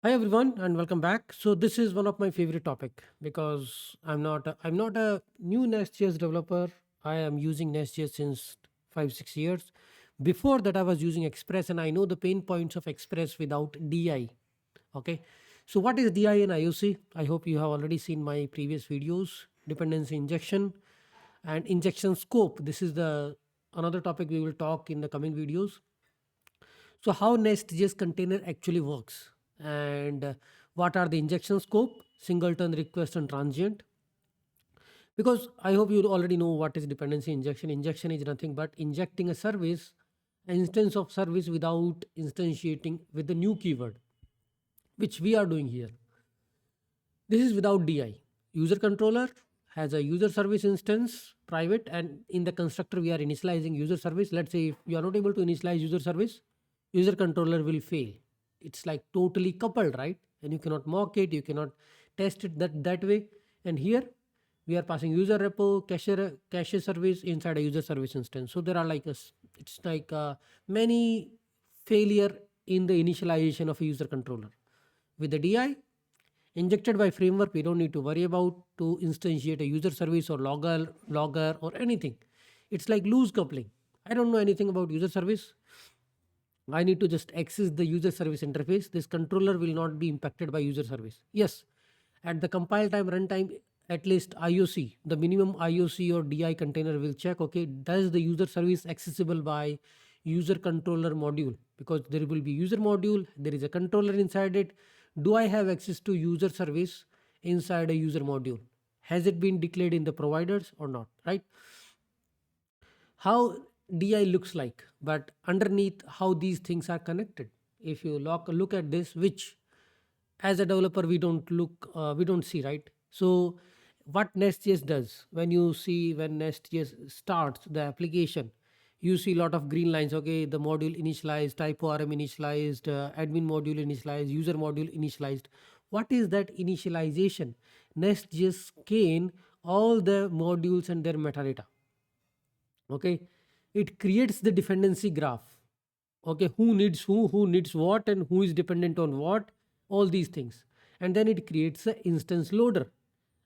Hi everyone and welcome back. So this is one of my favorite topic because I'm not a new NestJS developer. I am using NestJS since 5 6 years. Before that I was using Express and I know the pain points of Express without DI. Okay. So what is DI and IOC? I hope you have already seen my previous videos. Dependency injection and injection scope. This is the another topic we will talk in the coming videos. So how NestJS container actually works and what are the injection scope, singleton, request and transient. Because I hope you already know what is dependency injection. Injection is nothing but injecting a service, an instance of service without instantiating with the new keyword, which we are doing here. This is without DI. User controller has a user service instance private, and in the constructor we are initializing user service. Let's say if you are not able to initialize user service, user controller will fail. It's like totally coupled, right? And you cannot mock it, you cannot test it that way. And here we are passing user repo, cache service inside a user service instance. So there are it's like many failure in the initialization of a user controller. With the DI, injected by framework, we don't need to worry about to instantiate a user service or logger or anything. It's like loose coupling. I don't know anything about user service. I need to just access the user service interface. This controller will not be impacted by user service. Yes, at the compile time, runtime, at least IOC, the minimum IOC or DI container will check, okay, does the user service accessible by user controller module? Because there will be user module, there is a controller inside it. Do I have access to user service inside a user module? Has it been declared in the providers or not, right? How DI looks like, but underneath how these things are connected. If you look at this, which as a developer we don't see, right? So what NestJS does, when NestJS starts the application, you see a lot of green lines. Okay, the module initialized, TypeORM initialized, admin module initialized, user module initialized. What is that initialization? NestJS scan all the modules and their metadata. Okay, it creates the dependency graph. Okay, who needs what and who is dependent on what, all these things. And then it creates a instance loader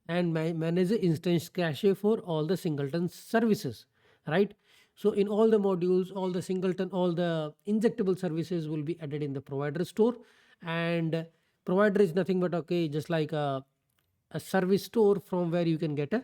and manage the instance cache for all the singleton services, right? So in all the modules, all the singleton, all the injectable services will be added in the provider store. And provider is nothing but, okay, just like a service store from where you can get a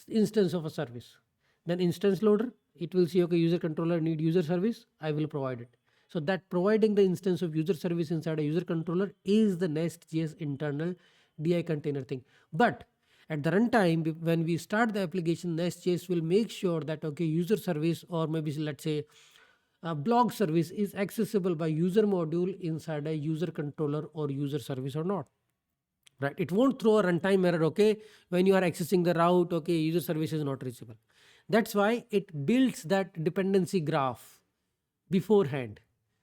instance of a service. Then instance loader, it will see, okay, user controller need user service, I will provide it. So that providing the instance of user service inside a user controller is the NestJS internal DI container thing. But at the runtime, when we start the application, NestJS will make sure that, okay, user service, or maybe let's say a blog service, is accessible by user module inside a user controller or user service or not, right? It won't throw a runtime error, okay, when you are accessing the route, okay, user service is not reachable. That's why it builds that dependency graph beforehand.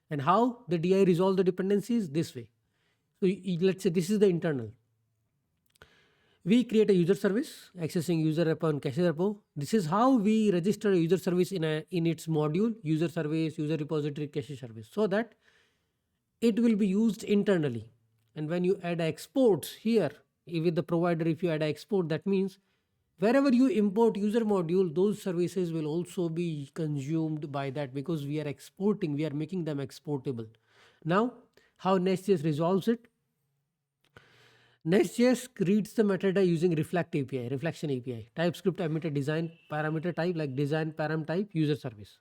And how the DI resolve the dependencies? This way. So let's say this is the internal. We create a user service accessing user repo and cache repo. This is how we register a user service in its module, user service, user repository, cache service, so that it will be used internally. And when you add exports here with the provider, if you add export, that means wherever you import user module, those services will also be consumed by that, because we are exporting, we are making them exportable. Now, how NestJS resolves it? NestJS reads the metadata using Reflect API, Reflection API, TypeScript emitter design parameter type, like design param type user service.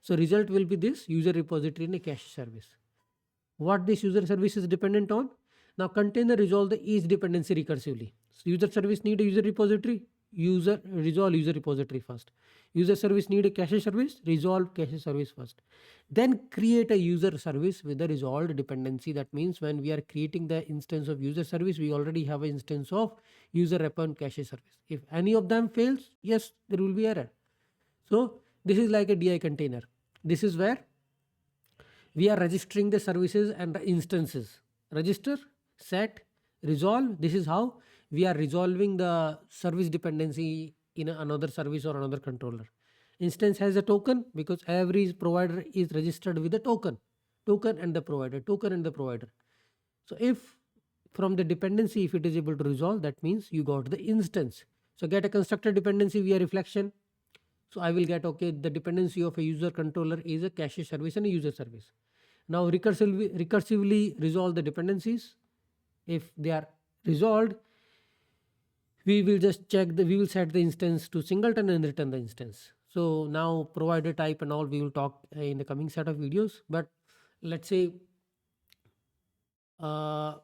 So result will be this user repository and a cache service. What this user service is dependent on? Now container resolve the each dependency recursively. So user service need a user repository, resolve user repository first. User service need a cache service, resolve cache service first. Then create a user service with a resolved dependency. That means when we are creating the instance of user service, we already have an instance of user repo and cache service. If any of them fails, yes, there will be error. So this is like a DI container. This is where we are registering the services and the instances. Register, set, resolve. This is how we are resolving the service dependency in another service or another controller. Instance has a token because every provider is registered with a token and the provider, token and the provider. So if from the dependency, if it is able to resolve, that means you got the instance. So get a constructor dependency via reflection. So I will get, okay, the dependency of a user controller is a cache service and a user service. Now recursively resolve the dependencies. If they are resolved, we will just check we will set the instance to singleton and return the instance. So now provider type and all we will talk in the coming set of videos. But let's say uh,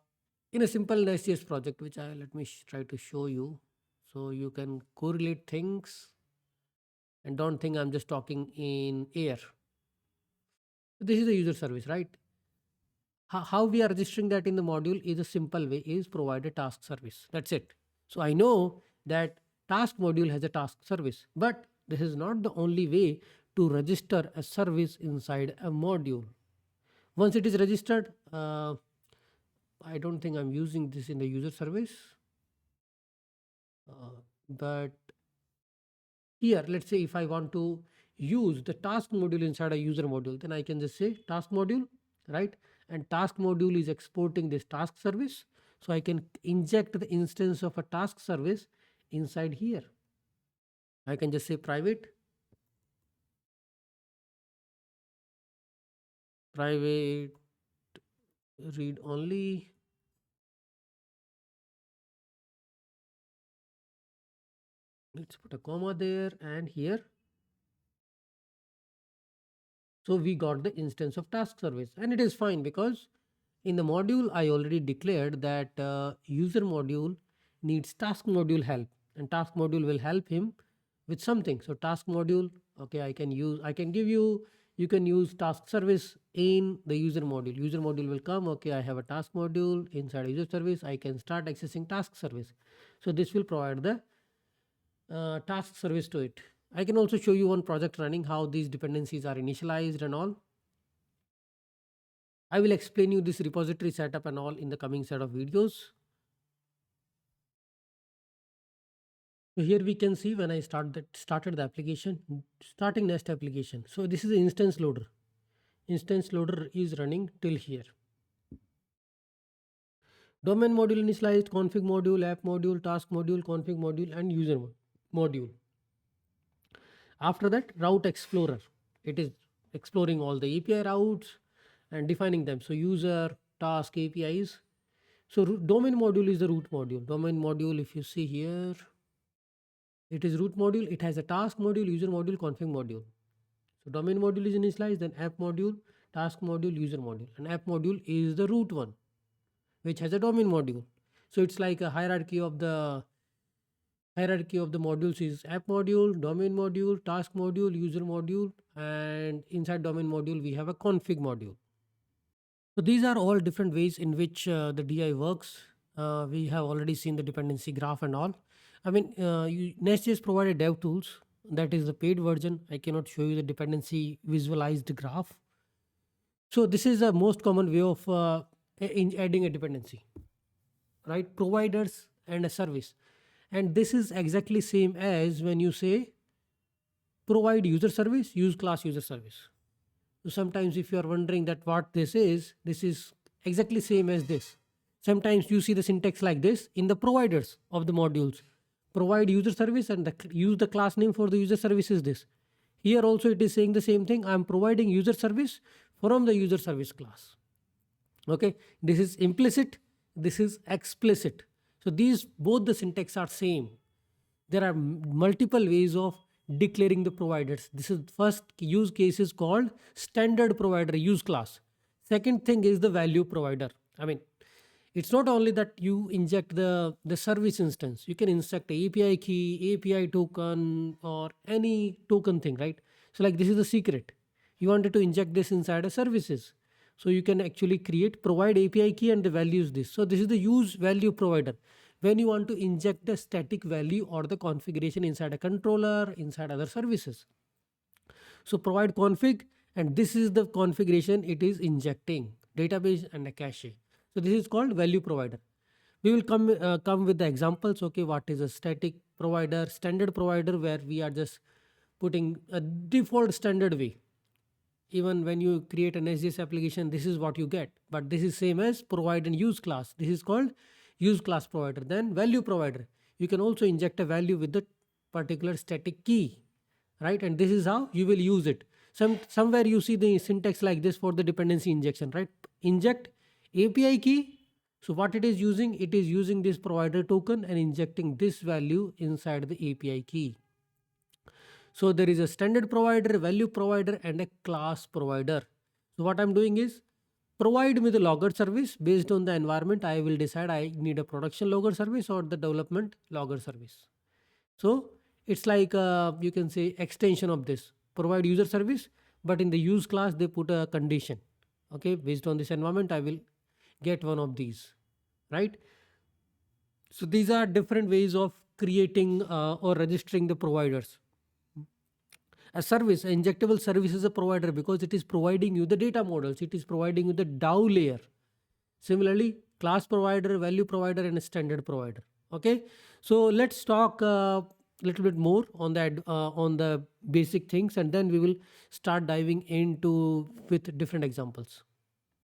in a simple NestJS project, which I let me try to show you, so you can correlate things and don't think I'm just talking in air. This is a user service, right? How we are registering that in the module is a simple way, is provide a task service. That's it. So I know that task module has a task service, but this is not the only way to register a service inside a module. Once it is registered, I don't think I'm using this in the user service, but here, let's say if I want to use the task module inside a user module, then I can just say task module, right? And task module is exporting this task service. So I can inject the instance of a task service inside here. I can just say private read only. Let's put a comma there and here. So we got the instance of task service, and it is fine because in the module I already declared that user module needs task module help, and task module will help him with something. So task module, okay, I can give you, you can use task service in the user module. User module will come, okay, I have a task module inside a user service, I can start accessing task service. So this will provide the task service to it. I can also show you one project running how these dependencies are initialized and all. I will explain you this repository setup and all in the coming set of videos. So here we can see when I started the application, starting Nest application. So this is the instance loader. Instance loader is running till here. Domain module initialized, config module, app module, task module, config module, and user module. After that, route explorer. It is exploring all the API routes and defining them. So user, task, APIs. So domain module is the root module. Domain module, if you see here, it is root module. It has a task module, user module, config module. So domain module is initialized, then app module, task module, user module. And app module is the root one, which has a domain module. So it's like a hierarchy of the modules is app module, domain module, task module, user module, and inside domain module we have a config module. So these are all different ways in which the DI works. We have already seen the dependency graph and all. I mean, NestJS provided dev tools. That is the paid version. I cannot show you the dependency visualized graph. So this is the most common way of in adding a dependency, right? Providers and a service. And this is exactly same as when you say provide user service, use class user service. So sometimes if you are wondering that what this is exactly same as this. Sometimes you see the syntax like this in the providers of the modules. Provide user service and use the class name for the user service is this. Here also it is saying the same thing. I am providing user service from the user service class. Okay, this is implicit, this is explicit. So these both the syntax are same. There are multiple ways of declaring the providers. This is first use case is called standard provider use class. Second thing is the value provider. I mean, it's not only that you inject the service instance, you can inject a API key, API token, or any token thing, right? So like this is the secret. You wanted to inject this inside a services. So you can actually create provide API key and the values this. So this is the use value provider. When you want to inject the static value or the configuration inside a controller, inside other services. So provide config, and this is the configuration it is injecting, database and a cache. So this is called value provider. We will come with the examples. Okay, what is a static provider, standard provider, where we are just putting a default standard way. Even when you create an SJS application, this is what you get. But this is same as provide and use class. This is called use class provider. Then value provider. You can also inject a value with the particular static key, right? And this is how you will use it. Somewhere you see the syntax like this for the dependency injection, right? Inject API key. So what it is using? It is using this provider token and injecting this value inside the API key. So there is a standard provider, value provider, and a class provider. So what I'm doing is provide me the logger service. Based on the environment, I will decide I need a production logger service or the development logger service. So it's like you can say extension of this provide user service, but in the use class they put a condition. Okay, based on this environment, I will get one of these, right? So these are different ways of creating or registering the providers. A service, an injectable service is a provider because it is providing you the data models, it is providing you the DAO layer. Similarly, class provider, value provider, and a standard provider. Okay, so let's talk a little bit more on the basic things, and then we will start diving into with different examples.